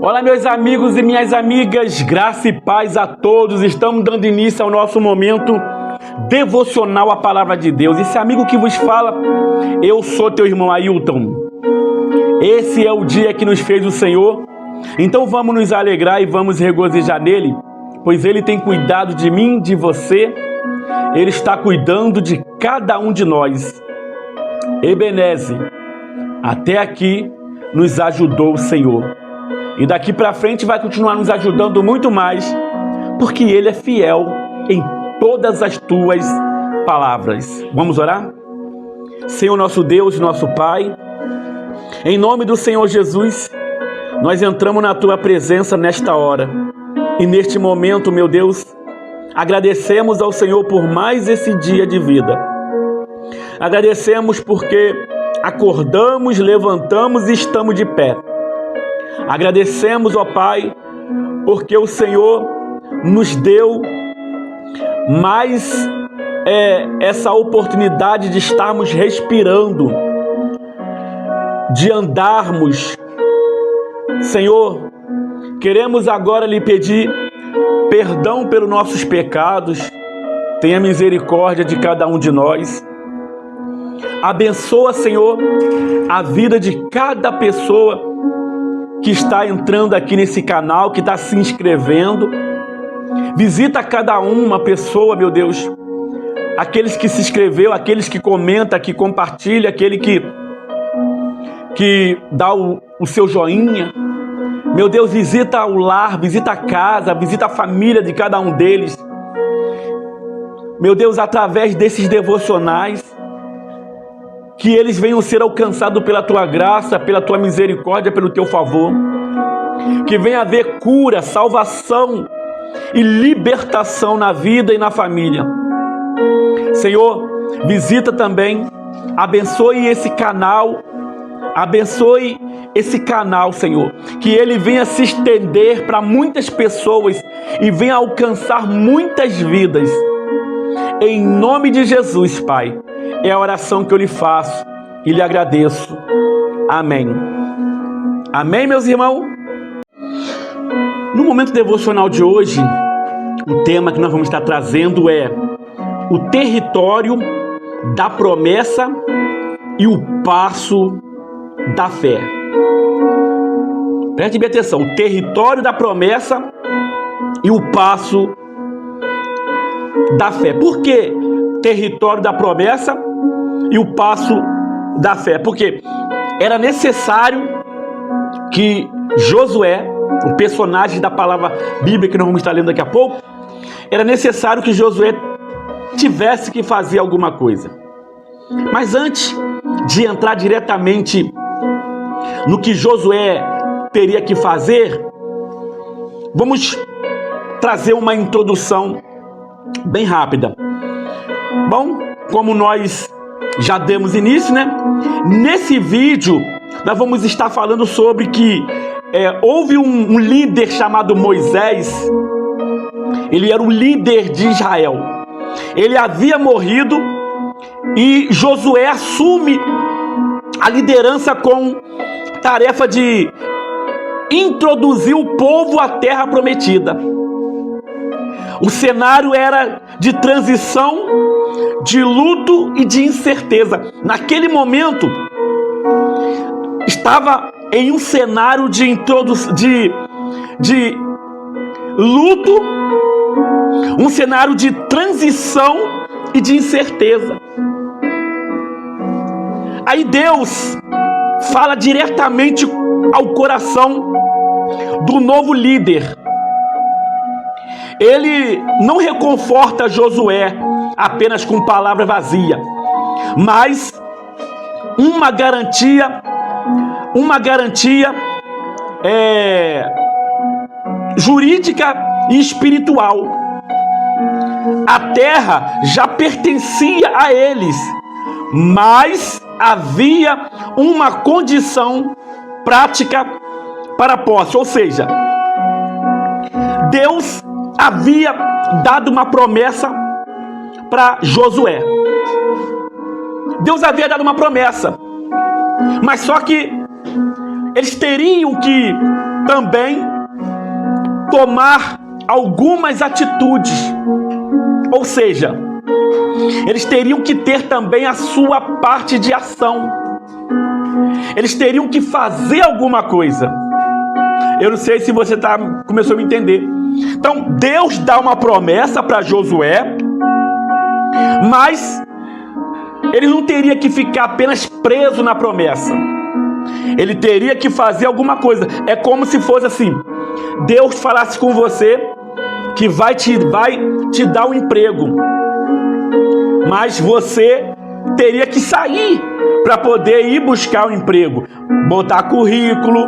Olá, meus amigos e minhas amigas, graça e paz a todos. Estamos dando início ao nosso momento devocional à Palavra de Deus. Esse amigo que vos fala, eu sou teu irmão Ailton. Esse é o dia que nos fez o Senhor, então vamos nos alegrar e vamos regozijar nele, pois Ele tem cuidado de mim, de você, Ele está cuidando de cada um de nós. Ebenezer, até aqui nos ajudou o Senhor. E daqui para frente vai continuar nos ajudando muito mais, porque Ele é fiel em todas as tuas palavras. Vamos orar? Senhor nosso Deus, nosso Pai, em nome do Senhor Jesus, nós entramos na Tua presença nesta hora. E neste momento, meu Deus, agradecemos ao Senhor por mais esse dia de vida. Agradecemos porque acordamos, levantamos e estamos de pé. Agradecemos, ó Pai, porque o Senhor nos deu mais essa oportunidade de estarmos respirando, de andarmos. Senhor, queremos agora lhe pedir perdão pelos nossos pecados. Tenha misericórdia de cada um de nós. Abençoa, Senhor, a vida de cada pessoa que está entrando aqui nesse canal, que está se inscrevendo. Visita cada uma pessoa, meu Deus. Aqueles que se inscreveu, aqueles que comenta, que compartilha, aquele que dá o seu joinha. Meu Deus, visita o lar, visita a casa, visita a família de cada um deles. Meu Deus, através desses devocionais, que eles venham ser alcançados pela Tua graça, pela Tua misericórdia, pelo Teu favor. Que venha haver cura, salvação e libertação na vida e na família. Senhor, visita também, abençoe esse canal, Senhor. Que ele venha se estender para muitas pessoas e venha alcançar muitas vidas. Em nome de Jesus, Pai. É a oração que eu lhe faço e lhe agradeço. Amém. Amém, meus irmãos? No momento devocional de hoje, o tema que nós vamos estar trazendo é o território da promessa e o passo da fé. Preste bem atenção, o território da promessa e o passo da fé. Por que território da promessa e o passo da fé? Porque era necessário que Josué, o personagem da palavra bíblica que nós vamos estar lendo daqui a pouco, era necessário que Josué tivesse que fazer alguma coisa. Mas antes de entrar diretamente no que Josué teria que fazer, vamos trazer uma introdução bem rápida. Bom, como nós já demos início, né? Nesse vídeo, nós vamos estar falando sobre que houve um líder chamado Moisés. Ele era o líder de Israel. Ele havia morrido e Josué assume a liderança com tarefa de introduzir o povo à terra prometida. O cenário era de transição, de luto e de incerteza. Naquele momento, estava em um cenário de luto, um cenário de transição e de incerteza. Aí Deus fala diretamente ao coração do novo líder. Ele não reconforta Josué apenas com palavra vazia, mas uma garantia jurídica e espiritual. A terra já pertencia a eles, mas havia uma condição prática para a posse, ou seja, Deus havia dado uma promessa para Josué. Deus havia dado uma promessa, mas só que eles teriam que também tomar algumas atitudes. Ou seja, eles teriam que ter também a sua parte de ação. Eles teriam que fazer alguma coisa. Eu não sei se você começou a me entender. Então, Deus dá uma promessa para Josué, mas ele não teria que ficar apenas preso na promessa. Ele teria que fazer alguma coisa. É como se fosse assim: Deus falasse com você que vai te dar um emprego, mas você teria que sair para poder ir buscar um emprego, botar currículo,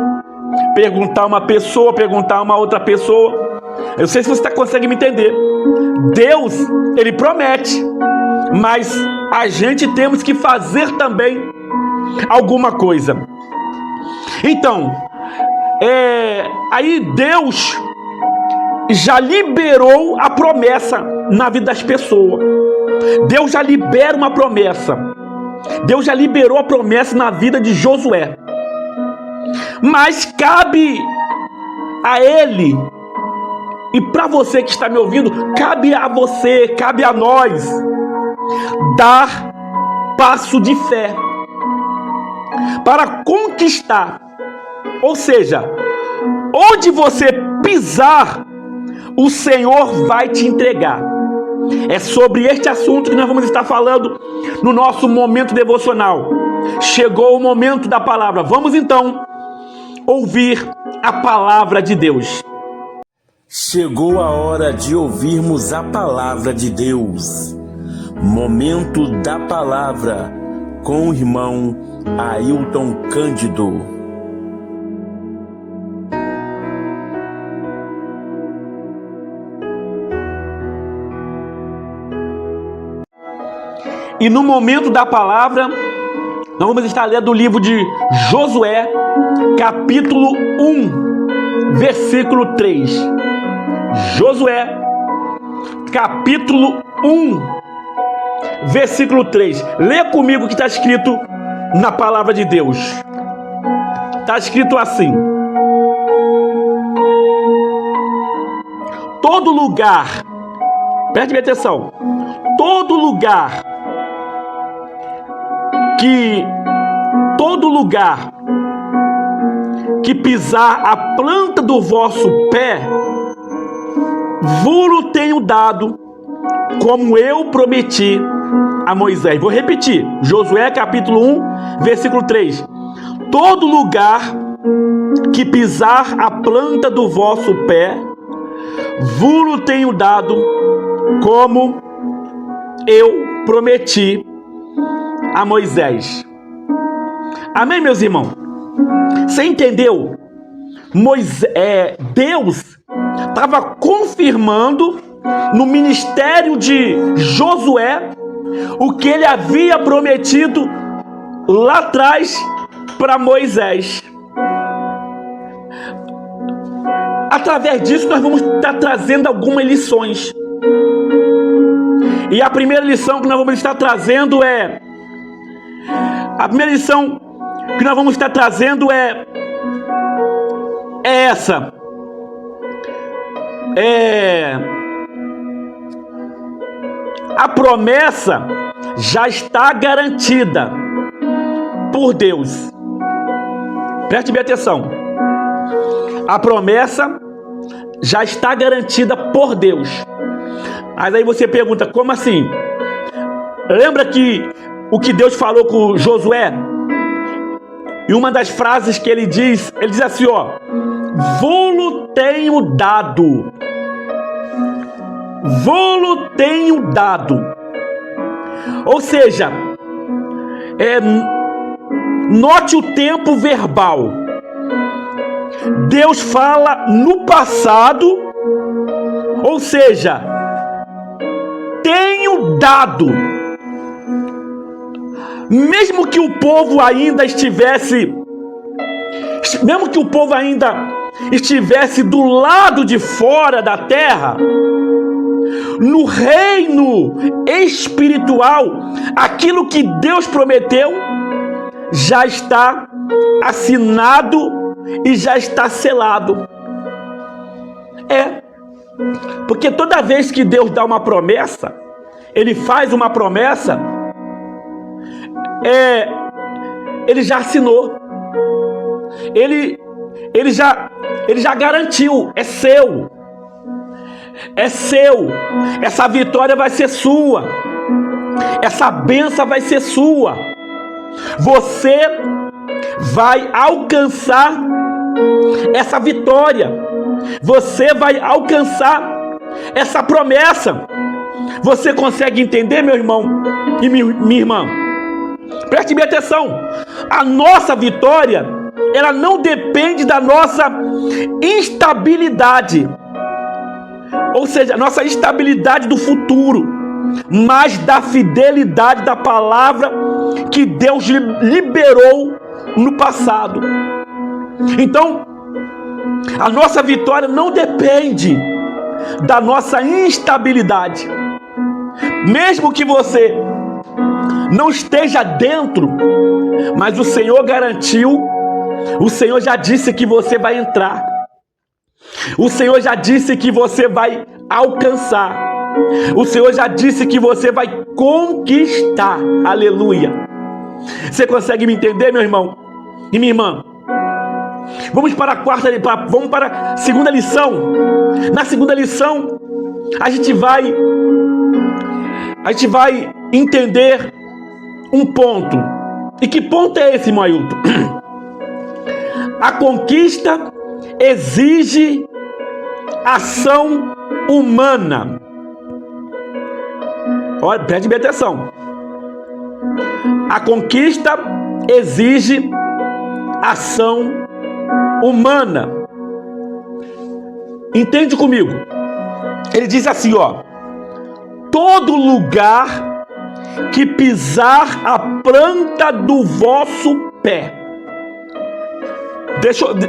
perguntar uma pessoa, perguntar uma outra pessoa. Eu não sei se você consegue me entender. Deus, ele promete, mas a gente temos que fazer também alguma coisa. Então, aí Deus já liberou a promessa na vida das pessoas. Deus já libera uma promessa. Deus já liberou a promessa na vida de Josué. Mas cabe a ele, e para você que está me ouvindo, cabe a você, cabe a nós, dar passo de fé para conquistar. Ou seja, onde você pisar, o Senhor vai te entregar. É sobre este assunto que nós vamos estar falando no nosso momento devocional. Chegou o momento da palavra. Vamos então ouvir a palavra de Deus. Chegou a hora de ouvirmos a palavra de Deus. Momento da palavra com o irmão Ailton Cândido. E no momento da palavra, nós vamos estar lendo o livro de Josué, capítulo 1, versículo 3. Josué, capítulo 1, versículo 3. Lê comigo o que está escrito na palavra de Deus. Está escrito assim: todo lugar, preste bem atenção, todo lugar que pisar a planta do vosso pé, vos tenho dado, como eu prometi a Moisés. Vou repetir, Josué capítulo 1, versículo 3. Todo lugar que pisar a planta do vosso pé, vos tenho dado, como eu prometi a Moisés. Amém, meus irmãos? Você entendeu? Deus estava confirmando no ministério de Josué o que ele havia prometido lá atrás para Moisés. Através disso nós vamos estar trazendo algumas lições. E a primeira lição que nós vamos estar trazendo é essa. A promessa já está garantida por Deus. Preste bem atenção. A promessa já está garantida por Deus. Mas aí você pergunta, como assim? Lembra que o que Deus falou com Josué? E uma das frases que ele diz assim, ó: vou-lo tenho dado. Vou-lo tenho dado. Ou seja, note o tempo verbal. Deus fala no passado, ou seja, tenho dado. Mesmo que o povo ainda estivesse do lado de fora da terra, no reino espiritual, aquilo que Deus prometeu já está assinado e já está selado. Porque toda vez que Deus dá uma promessa, Ele faz uma promessa, Ele já assinou, Ele já garantiu, é seu, essa vitória vai ser sua, essa bênção vai ser sua, você vai alcançar essa vitória, você vai alcançar essa promessa. Você consegue entender, meu irmão e minha irmã? Preste bem atenção. A nossa vitória, ela não depende da nossa instabilidade, ou seja, a nossa instabilidade do futuro, mas da fidelidade da palavra que Deus liberou no passado. Então, a nossa vitória não depende da nossa instabilidade. Mesmo que você não esteja dentro, mas o Senhor garantiu, o Senhor já disse que você vai entrar, o Senhor já disse que você vai alcançar, o Senhor já disse que você vai conquistar. Aleluia. Você consegue me entender, meu irmão e minha irmã? Vamos para a segunda lição. Na segunda lição, a gente vai entender um ponto. E que ponto é esse, irmão Ailton? A conquista exige ação humana. Olha, preste bem atenção. A conquista exige ação humana. Entende comigo? Ele diz assim, ó: todo lugar que pisar a planta do vosso pé.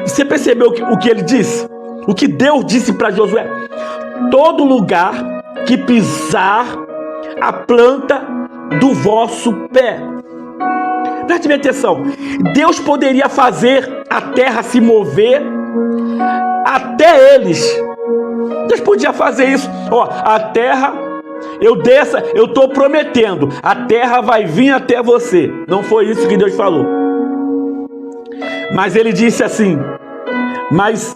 Você percebeu o que ele disse? O que Deus disse para Josué? Todo lugar que pisar a planta do vosso pé. Preste bem atenção. Deus poderia fazer a terra se mover até eles. Deus podia fazer isso. Ó, a terra, eu estou prometendo, a terra vai vir até você. Não foi isso que Deus falou. Mas ele disse assim, mas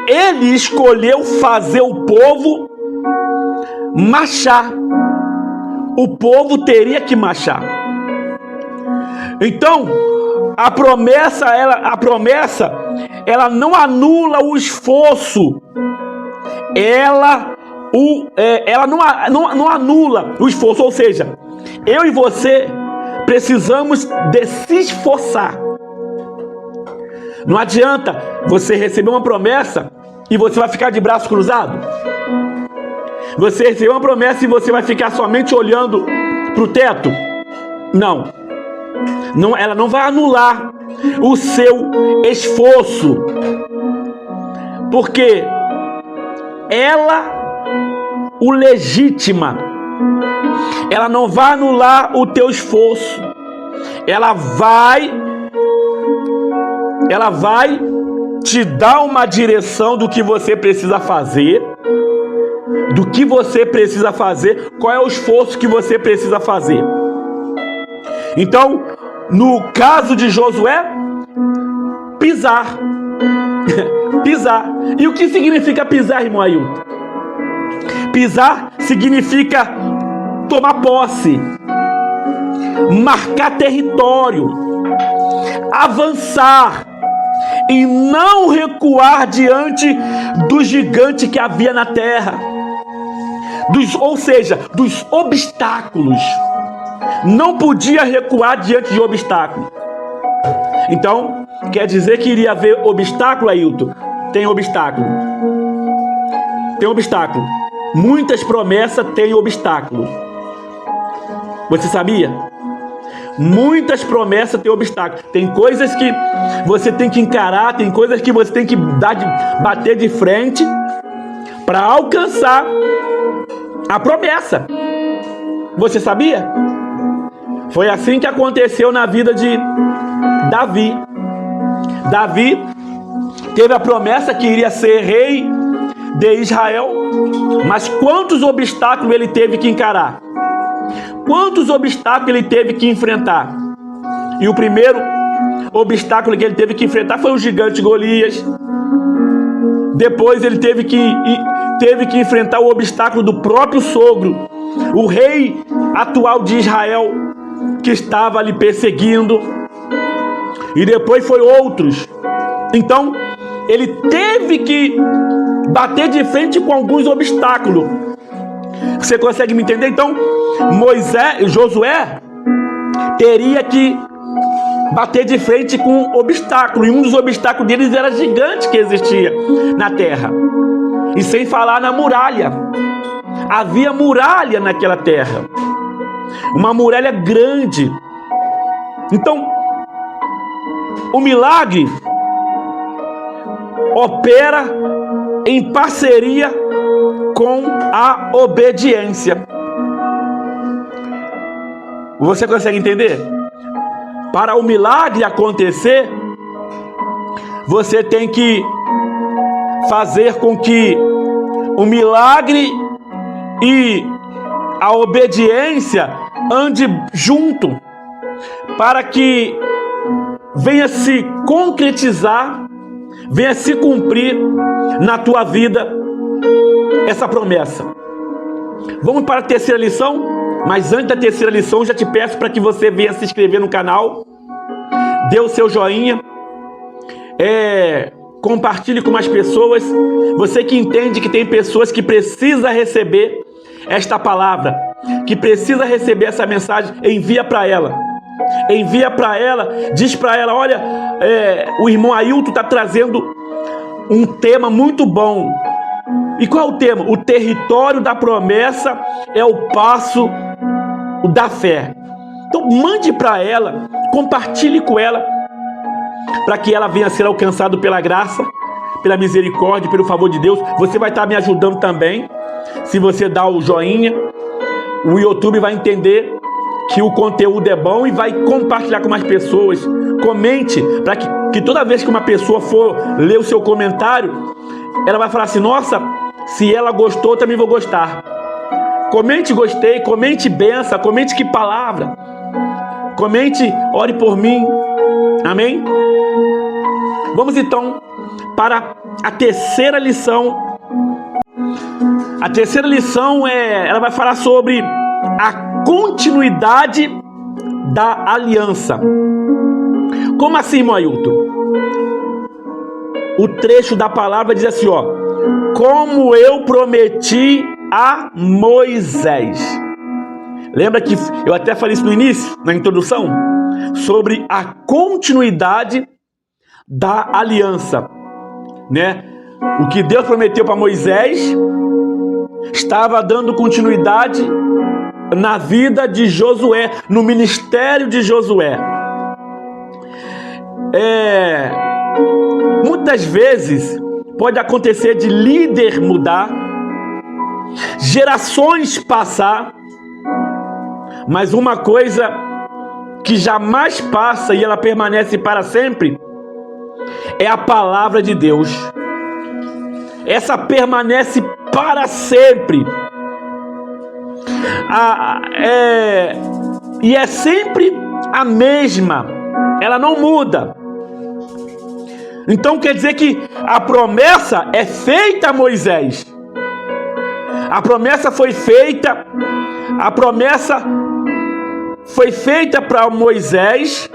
ele escolheu fazer o povo marchar. O povo teria que marchar. Então, a promessa, ela não anula o esforço. Ela não anula o esforço. Ou seja, eu e você precisamos de se esforçar. Não adianta você receber uma promessa e você vai ficar de braço cruzado. Você recebeu uma promessa e você vai ficar somente olhando para o teto. Não, ela não vai anular o seu esforço, porque ela o legitima. Ela não vai anular o teu esforço. Ela vai te dar uma direção do que você precisa fazer. Do que você precisa fazer, qual é o esforço que você precisa fazer. Então, no caso de Josué, pisar. Pisar. E o que significa pisar, irmão Ailton? Pisar significa tomar posse, marcar território, avançar e não recuar diante do gigante que havia na terra. Ou seja, dos obstáculos. Não podia recuar diante de obstáculos. Então, quer dizer que iria haver obstáculo, Ailton? Tem obstáculo. Tem obstáculo. Muitas promessas têm obstáculo. Você sabia? Muitas promessas têm obstáculo. Tem coisas que você tem que encarar, tem coisas que você tem que bater de frente para alcançar a promessa. Você sabia? Foi assim que aconteceu na vida de Davi. Davi teve a promessa que iria ser rei de Israel, mas quantos obstáculos ele teve que encarar? Quantos obstáculos ele teve que enfrentar? E o primeiro obstáculo que ele teve que enfrentar foi o gigante Golias. Depois ele teve que enfrentar o obstáculo do próprio sogro, o rei atual de Israel, que estava lhe perseguindo. E depois foi outros. Então, ele teve que bater de frente com alguns obstáculos. Você consegue me entender? Então, Josué teria que bater de frente com obstáculo. E um dos obstáculos deles era gigante que existia na terra. E sem falar na muralha. Havia muralha naquela terra. Uma muralha grande. Então, o milagre opera em parceria com a obediência. Você consegue entender? Para o milagre acontecer, você tem que fazer com que o milagre e a obediência ande junto, para que venha se concretizar, venha se cumprir na tua vida essa promessa. Vamos para a terceira lição? Mas antes da terceira lição, já te peço para que você venha se inscrever no canal, dê o seu joinha, compartilhe com mais pessoas. Você que entende que tem pessoas que precisam receber esta palavra, que precisa receber essa mensagem, envia para ela. Envia para ela, diz para ela: olha, o irmão Ailton está trazendo um tema muito bom. E qual é o tema? O território da promessa é o passo da fé. Então mande para ela, compartilhe com ela, para que ela venha a ser alcançada pela graça, pela misericórdia, pelo favor de Deus. Você vai estar me ajudando também. Se você dá o joinha, o YouTube vai entender que o conteúdo é bom e vai compartilhar com mais pessoas. Comente, para que toda vez que uma pessoa for ler o seu comentário, ela vai falar assim: nossa, se ela gostou, também vou gostar. Comente gostei, comente benção, comente que palavra, comente ore por mim. Amém? Vamos então para a terceira lição. A terceira lição ela vai falar sobre a continuidade da aliança. Como assim, irmão Ailton? O trecho da palavra diz assim, ó: como eu prometi a Moisés. Lembra que eu até falei isso no início, na introdução, sobre a continuidade da aliança, né? O que Deus prometeu para Moisés estava dando continuidade na vida de Josué, no ministério de Josué. Muitas vezes pode acontecer de líder mudar, gerações passar, mas uma coisa que jamais passa e ela permanece para sempre é a palavra de Deus. Essa permanece para sempre. E é sempre a mesma. Ela não muda. Então quer dizer que a promessa é feita a Moisés. A promessa foi feita. A promessa foi feita para Moisés,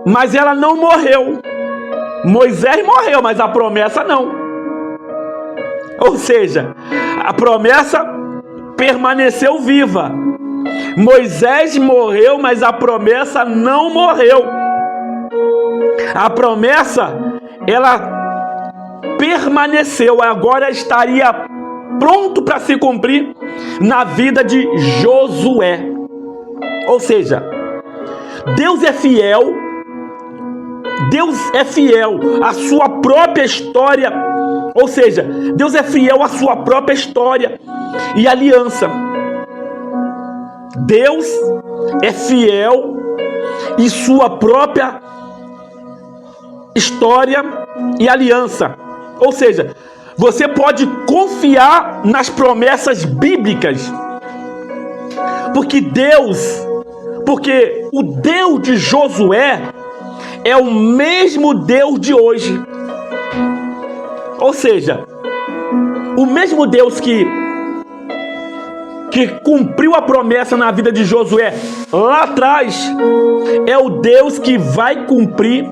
mas ela não morreu. Moisés morreu, mas a promessa não. Ou seja, a promessa permaneceu viva. Moisés morreu, mas a promessa não morreu. A promessa, ela permaneceu, agora estaria pronto para se cumprir na vida de Josué. Ou seja, Deus é fiel. Deus é fiel à sua própria história. Ou seja, Deus é fiel à sua própria história e aliança. Deus é fiel em sua própria história e aliança. Ou seja, você pode confiar nas promessas bíblicas. Porque o Deus de Josué é o mesmo Deus de hoje. Ou seja, o mesmo Deus que cumpriu a promessa na vida de Josué lá atrás, é o Deus que vai cumprir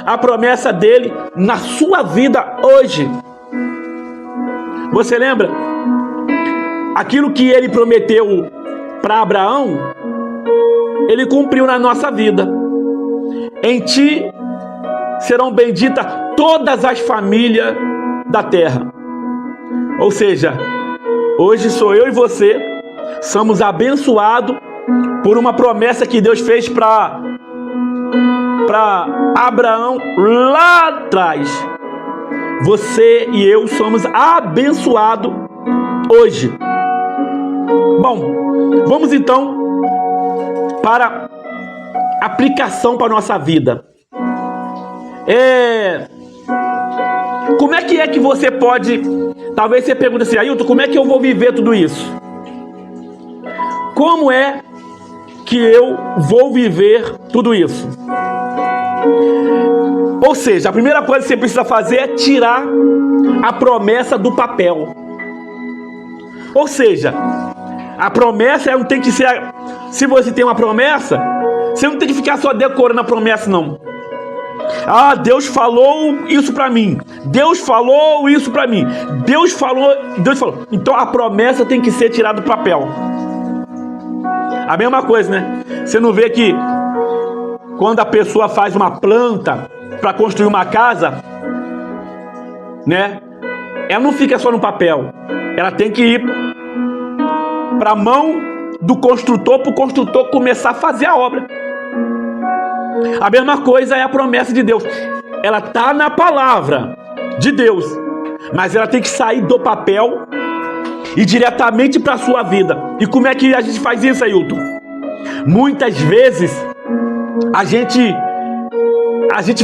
a promessa dele na sua vida hoje. Você lembra? Aquilo que ele prometeu para Abraão, ele cumpriu na nossa vida. Em ti serão benditas todas as famílias da terra. Ou seja, hoje sou eu e você, somos abençoados por uma promessa que Deus fez para Abraão lá atrás. Você e eu somos abençoados hoje. Bom, vamos então para aplicação para a nossa vida. Como é que você pode... Talvez você pergunte assim, Ailton, como é que eu vou viver tudo isso? Como é que eu vou viver tudo isso? Ou seja, a primeira coisa que você precisa fazer é tirar a promessa do papel. Ou seja, a promessa não tem que ser... Se você tem uma promessa, você não tem que ficar só decorando a promessa, não. Ah, Deus falou isso para mim. Deus falou isso para mim. Deus falou. Então a promessa tem que ser tirada do papel. A mesma coisa, né? Você não vê que quando a pessoa faz uma planta para construir uma casa, né? Ela não fica só no papel. Ela tem que ir para a mão do construtor, para o construtor começar a fazer a obra. A mesma coisa é a promessa de Deus. Ela está na palavra de Deus, mas ela tem que sair do papel e diretamente para a sua vida. E como é que a gente faz isso, Ailton? Muitas vezes a gente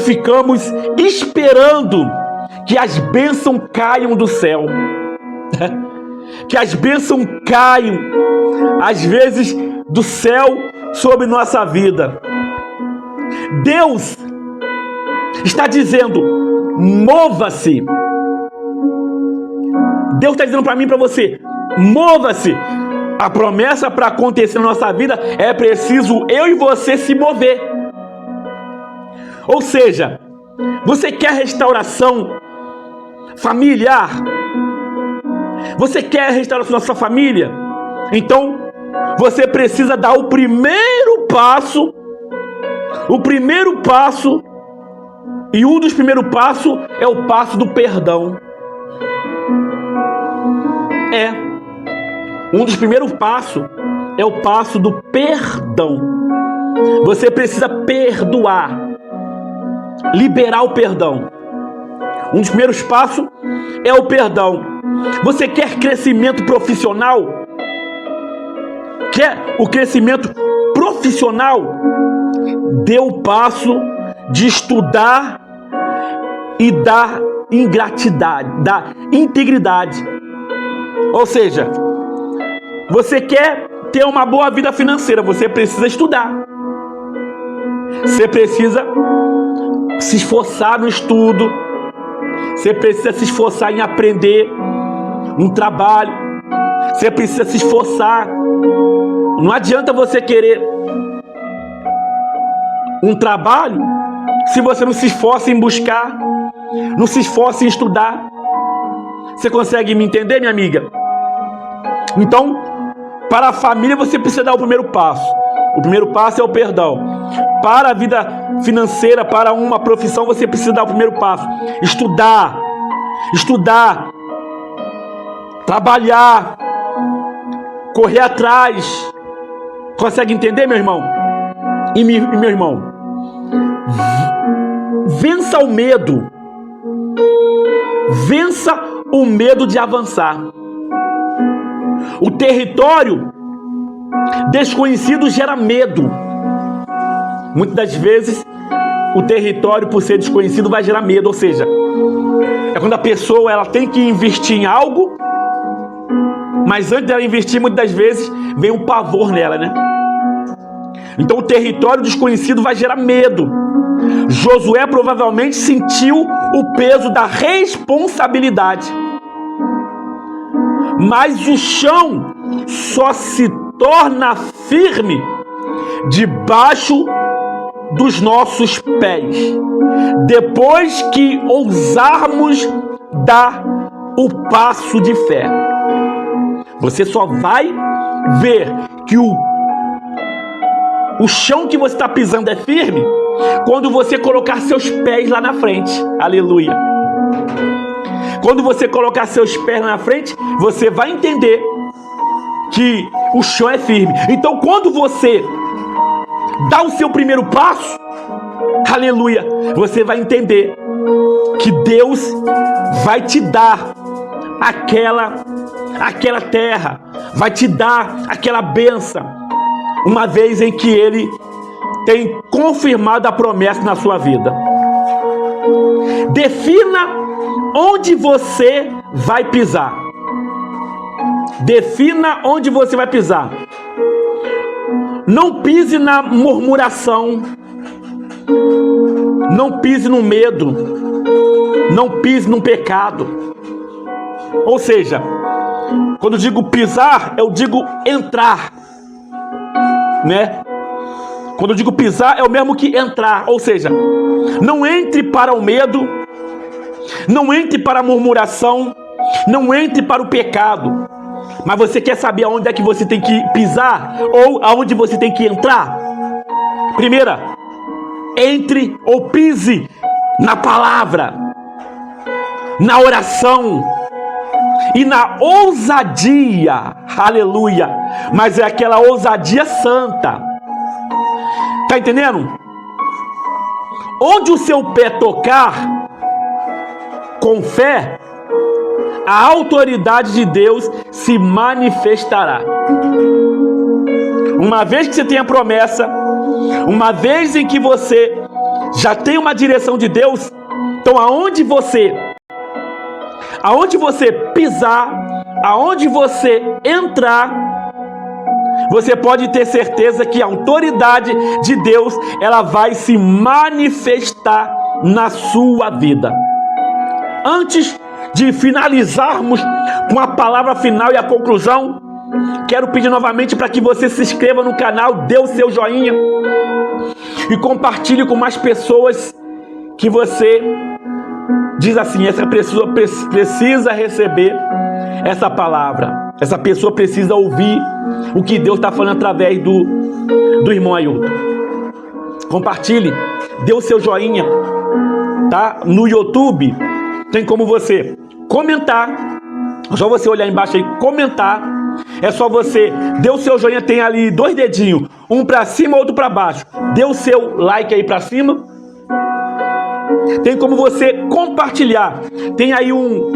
ficamos esperando que as bênçãos caiam do céu. Que as bênçãos caiam, às vezes, do céu sobre nossa vida. Deus está dizendo, mova-se. Deus está dizendo para mim e para você, mova-se. A promessa para acontecer na nossa vida é preciso eu e você se mover. Ou seja, você quer restauração familiar? Você quer restauração da sua família? Então, você precisa dar o primeiro passo. O primeiro passo, e um dos primeiros passos, é o passo do perdão. Um dos primeiros passos é o passo do perdão. Você precisa perdoar, liberar o perdão. Um dos primeiros passos é o perdão. Você quer crescimento profissional? Quer o crescimento profissional? Dê o passo de estudar e dar integridade. Ou seja, você quer ter uma boa vida financeira, você precisa estudar. Você precisa se esforçar no estudo. Você precisa se esforçar em aprender um trabalho. Você precisa se esforçar. Não adianta você querer um trabalho se você não se esforça em buscar, não se esforça em estudar. Você consegue me entender, minha amiga? Então, para a família você precisa dar o primeiro passo. O primeiro passo é o perdão. Para a vida financeira, para uma profissão, você precisa dar o primeiro passo. Estudar, trabalhar, correr atrás. Consegue entender, meu irmão? E meu irmão? Vença o medo. Vença o medo de avançar. O território desconhecido gera medo. Muitas das vezes o território, por ser desconhecido, vai gerar medo. Ou seja, é quando a pessoa ela tem que investir em algo, mas antes dela investir, muitas das vezes, vem um pavor nela, né? Então o território desconhecido vai gerar medo. Josué provavelmente sentiu o peso da responsabilidade. Mas o chão só se torna firme debaixo dos nossos pés, depois que ousarmos dar o passo de fé. Você só vai ver que o chão que você está pisando é firme quando você colocar seus pés lá na frente. Aleluia! Quando você colocar seus pés lá na frente, você vai entender que o chão é firme. Então, quando você dá o seu primeiro passo, aleluia, você vai entender que Deus vai te dar aquela terra, vai te dar aquela bênção, uma vez em que Ele tem confirmado a promessa na sua vida. Defina onde você vai pisar. Defina onde você vai pisar. Não pise na murmuração. Não pise no medo. Não pise no pecado. Ou seja, quando eu digo pisar, eu digo entrar, né? Quando eu digo pisar, é o mesmo que entrar. Ou seja, não entre para o medo, não entre para a murmuração, não entre para o pecado. Mas você quer saber aonde é que você tem que pisar ou aonde você tem que entrar? Primeira, entre ou pise na palavra, na oração e na ousadia. Aleluia! Mas é aquela ousadia santa. Tá entendendo? Onde o seu pé tocar com fé, a autoridade de Deus se manifestará. Uma vez que você tem a promessa, uma vez em que você já tem uma direção de Deus, então aonde você pisar, aonde você entrar, você pode ter certeza que a autoridade de Deus, ela vai se manifestar na sua vida. Antes de finalizarmos com a palavra final e a conclusão, quero pedir novamente para que você se inscreva no canal, dê o seu joinha e compartilhe com mais pessoas que você diz assim: essa pessoa precisa receber essa palavra, essa pessoa precisa ouvir o que Deus está falando através do irmão Ailton. Compartilhe, dê o seu joinha, tá? No YouTube tem como você comentar, é só você olhar embaixo aí, comentar. É só você, dê o seu joinha, tem ali 2 dedinhos, um para cima, outro para baixo. Dê o seu like aí para cima. Tem como você compartilhar. Tem aí um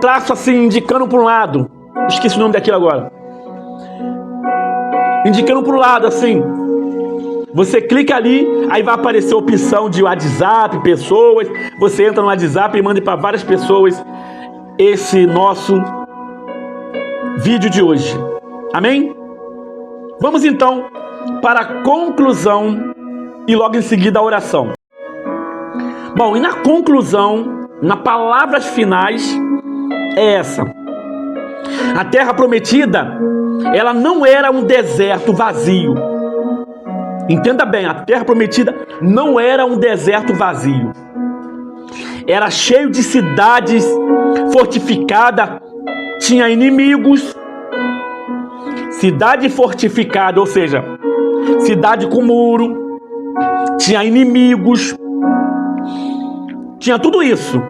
traço assim, indicando para um lado. Esqueci o nome daquilo agora. Indicando para o lado, assim. Você clica ali, aí vai aparecer a opção de WhatsApp, pessoas. Você entra no WhatsApp e manda para várias pessoas esse nosso vídeo de hoje. Amém? Vamos então para a conclusão e logo em seguida a oração. Bom, e na conclusão, nas palavras finais, é essa. A terra prometida, ela não era um deserto vazio. Entenda bem, a terra prometida não era um deserto vazio. Era cheio de cidades fortificadas, tinha inimigos. Cidade fortificada, ou seja, cidade com muro, tinha inimigos, tinha tudo isso.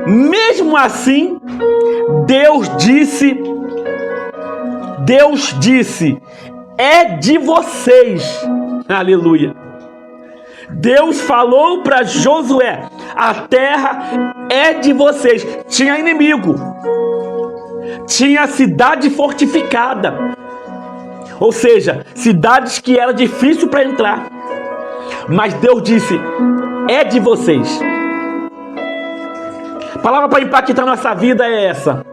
Mesmo assim, Deus disse, é de vocês. Aleluia. Deus falou para Josué, a terra é de vocês. Tinha inimigo, tinha cidade fortificada. Ou seja, cidades que era difícil para entrar. Mas Deus disse, é de vocês. A palavra para impactar nossa vida é essa.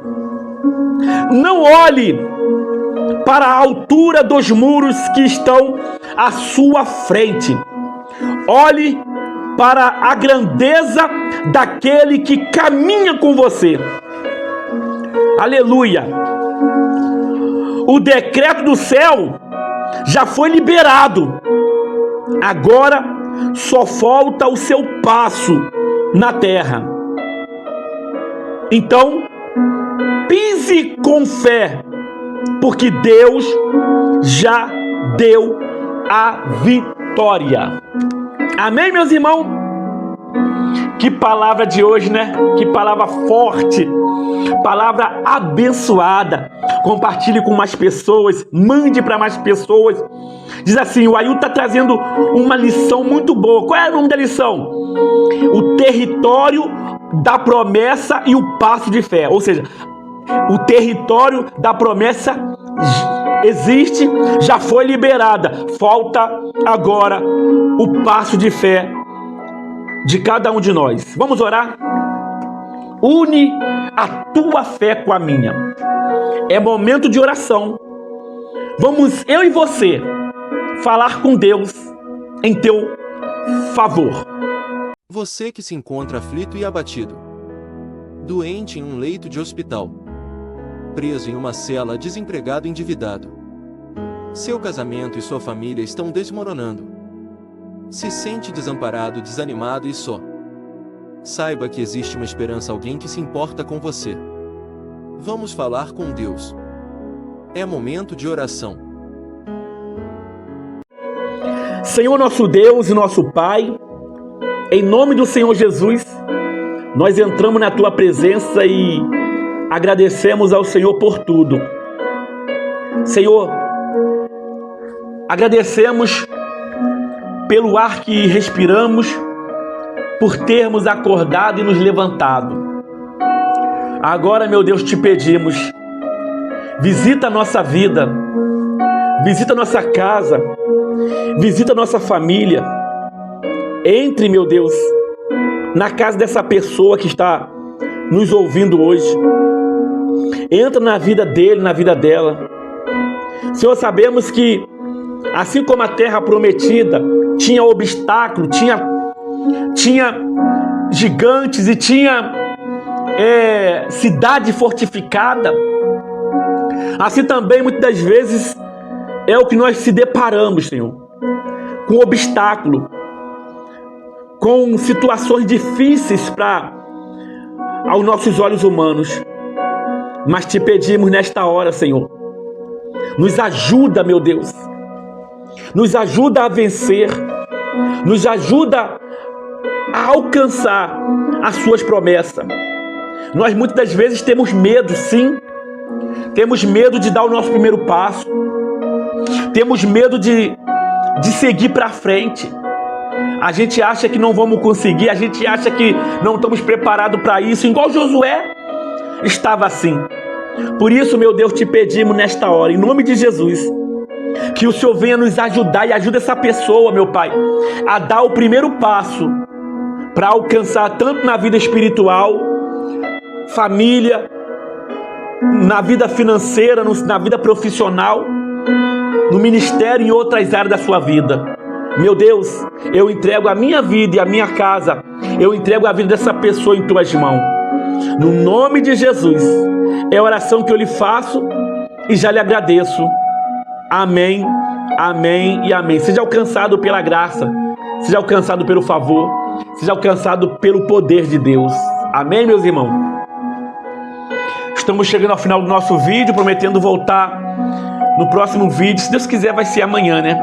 Não olhe para a altura dos muros que estão à sua frente. Olhe para a grandeza daquele que caminha com você. Aleluia! O decreto do céu já foi liberado. Agora só falta o seu passo na terra. Então, pise com fé, porque Deus já deu a vitória. Amém, meus irmãos? Que palavra de hoje, né? Que palavra forte, palavra abençoada. Compartilhe com mais pessoas, mande para mais pessoas. Diz assim, o Ailton está trazendo uma lição muito boa. Qual é o nome da lição? O território da promessa e o passo de fé. Ou seja, o território da promessa existe, já foi liberada. Falta agora o passo de fé de cada um de nós. Vamos orar? Une a tua fé com a minha. É momento de oração. Vamos, eu e você, falar com Deus em teu favor. Você que se encontra aflito e abatido, doente em um leito de hospital, preso em uma cela, desempregado e endividado. Seu casamento e sua família estão desmoronando. Se sente desamparado, desanimado e só. Saiba que existe uma esperança, alguém que se importa com você. Vamos falar com Deus. É momento de oração. Senhor nosso Deus e nosso Pai, em nome do Senhor Jesus, nós entramos na tua presença e agradecemos ao Senhor por tudo. Senhor, agradecemos pelo ar que respiramos, por termos acordado e nos levantado. Agora, meu Deus, te pedimos, visita a nossa vida, visita a nossa casa, visita a nossa família. Entre, meu Deus, na casa dessa pessoa que está nos ouvindo hoje. Entra na vida dele, na vida dela. Senhor, sabemos que, assim como a terra prometida tinha obstáculo, tinha gigantes e tinha cidade fortificada, assim também muitas das vezes é o que nós se deparamos, Senhor, com obstáculo, com situações difíceis aos nossos olhos humanos. Mas te pedimos nesta hora, Senhor, nos ajuda, meu Deus, nos ajuda a vencer, nos ajuda a alcançar as suas promessas. Nós muitas das vezes temos medo, sim, temos medo de dar o nosso primeiro passo, temos medo de seguir para frente. A gente acha que não vamos conseguir, a gente acha que não estamos preparados para isso, igual Josué estava assim. Por isso, meu Deus, te pedimos nesta hora, em nome de Jesus, que o Senhor venha nos ajudar e ajude essa pessoa, meu Pai, a dar o primeiro passo para alcançar tanto na vida espiritual, família, na vida financeira, na vida profissional, no ministério e em outras áreas da sua vida. Meu Deus, eu entrego a minha vida e a minha casa, eu entrego a vida dessa pessoa em tuas mãos. No nome de Jesus, é a oração que eu lhe faço e já lhe agradeço. Amém, amém e amém. Seja alcançado pela graça, seja alcançado pelo favor, seja alcançado pelo poder de Deus. Amém, meus irmãos? Estamos chegando ao final do nosso vídeo, prometendo voltar no próximo vídeo. Se Deus quiser, vai ser amanhã, né?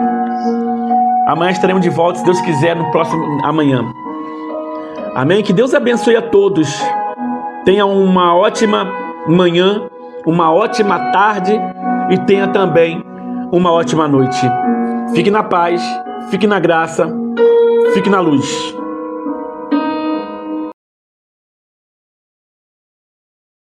Amanhã estaremos de volta, se Deus quiser, no próximo amanhã. Amém? Que Deus abençoe a todos. Tenha uma ótima manhã, uma ótima tarde e tenha também uma ótima noite. Fique na paz, fique na graça, fique na luz.